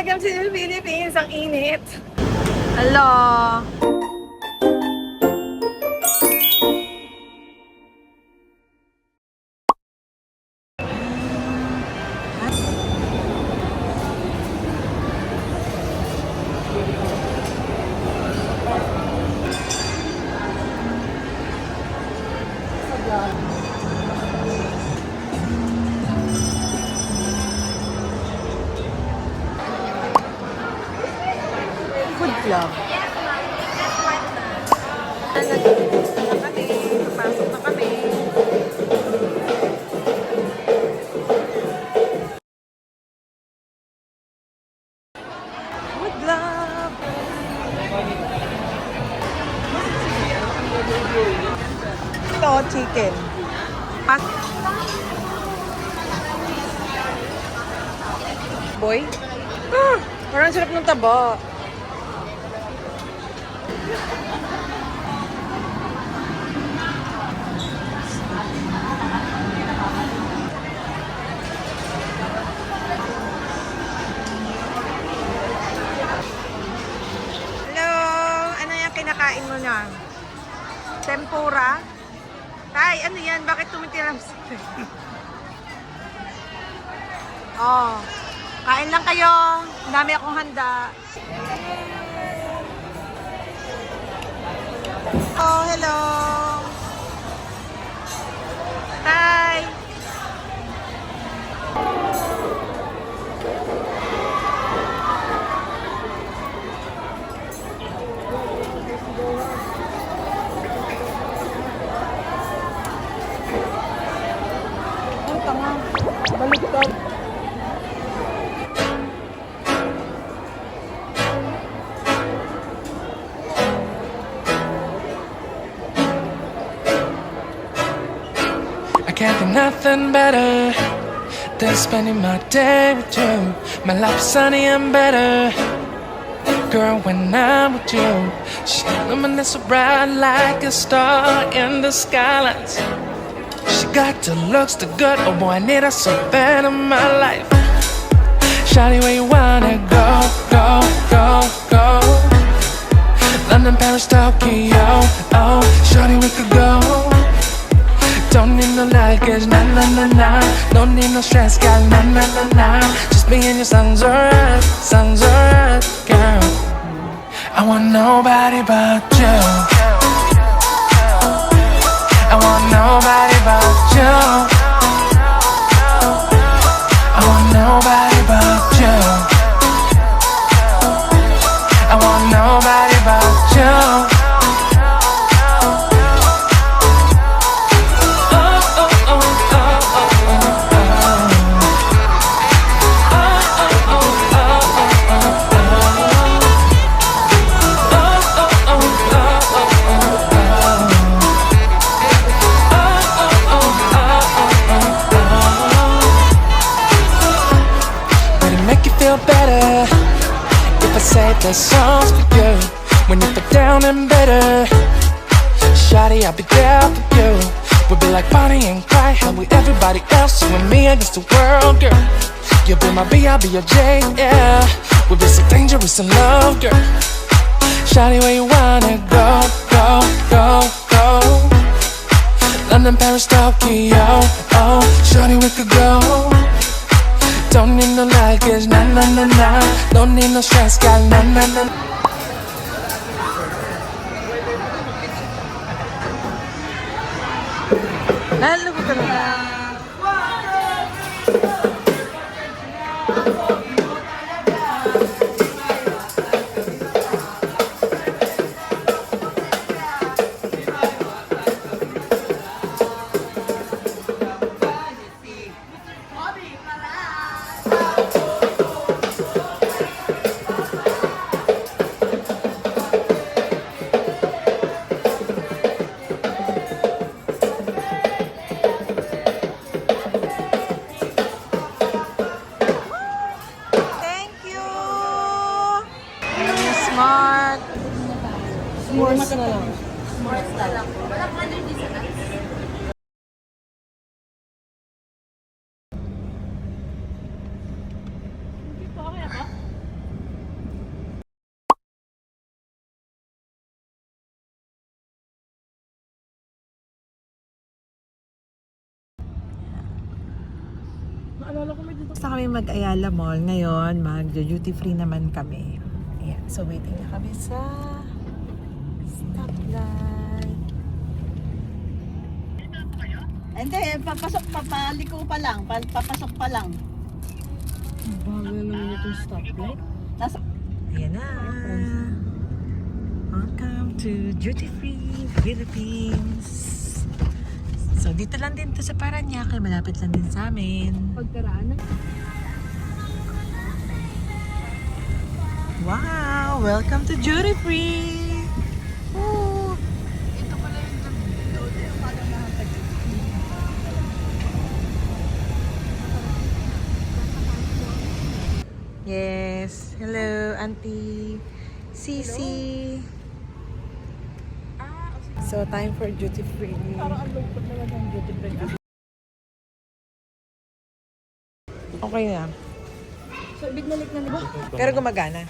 Welcome to the Philippines! Ang init! Hello! Food club. Nandito na kami. Papasok na kami. Food club. Ito, chicken. Boy? Parang sarap ng taba. Hello! Ano yung kinakain mo na? Tempura? Tay, ano yan? Bakit tumitirang sa Oh, kain lang kayo. Ang dami akong handa. Oh, hello. Hi. Ang tanga. Baliktad. I can't think nothing better than spending my day with you. My life's sunny and better, girl, when I'm with you. She's illuminating so bright like a star in the skylights. She got the looks, the good, oh boy, I need her so bad in my life. Shawty, where you wanna go, go, go, go? London, Paris, Tokyo, oh, shawty, we could go. Don't need no luggage, nah, nah, nah, nah. Don't need no stress, girl, nah, nah, nah, nah. Just me and your sounds alright, girl. I want nobody but you. I want nobody but you. I want nobody but you. I want nobody but you. Better if I say the songs for you when you feel down and bitter. Shawty, I'll be there for you. We'll be like Bonnie and Clyde, how we everybody else, you and me against the world, girl. You'll be my B, I'll be your J, yeah. We'll be so dangerous in love, girl. Shawty, where you wanna go, go, go, go? London, Paris, Tokyo, oh, shawty, we could go. Don't need no luggage, nah, nah, nah, nah. Don't need no stress, girl, nah, nah, nah. Lalo ko ka na. Smart. S'mores na lang. S'mores na lang. Walang allergy sa nuts. Hindi pa kaya ba? Basta kami mag-Ayala Mall. Ngayon, mag-duty free naman kami. Ayan. So, waiting na kami sa stoplight. Hindi, papasok, papaliko pa lang. Papasok pa lang. Bago naman itong stoplight. Nasa... Ayan na. Welcome to Duty Free Philippines. So, dito lang din to sa Parañaque. Malapit lang din sa amin. Pagkaraan. Wow! Welcome to Duty Free! Woo! Ito pala yung Yes. Hello, Auntie Cici. So, time for duty free. Parang ang lungkot naman ng duty free. Okay na. So, binalik na nila. Pero gumagana.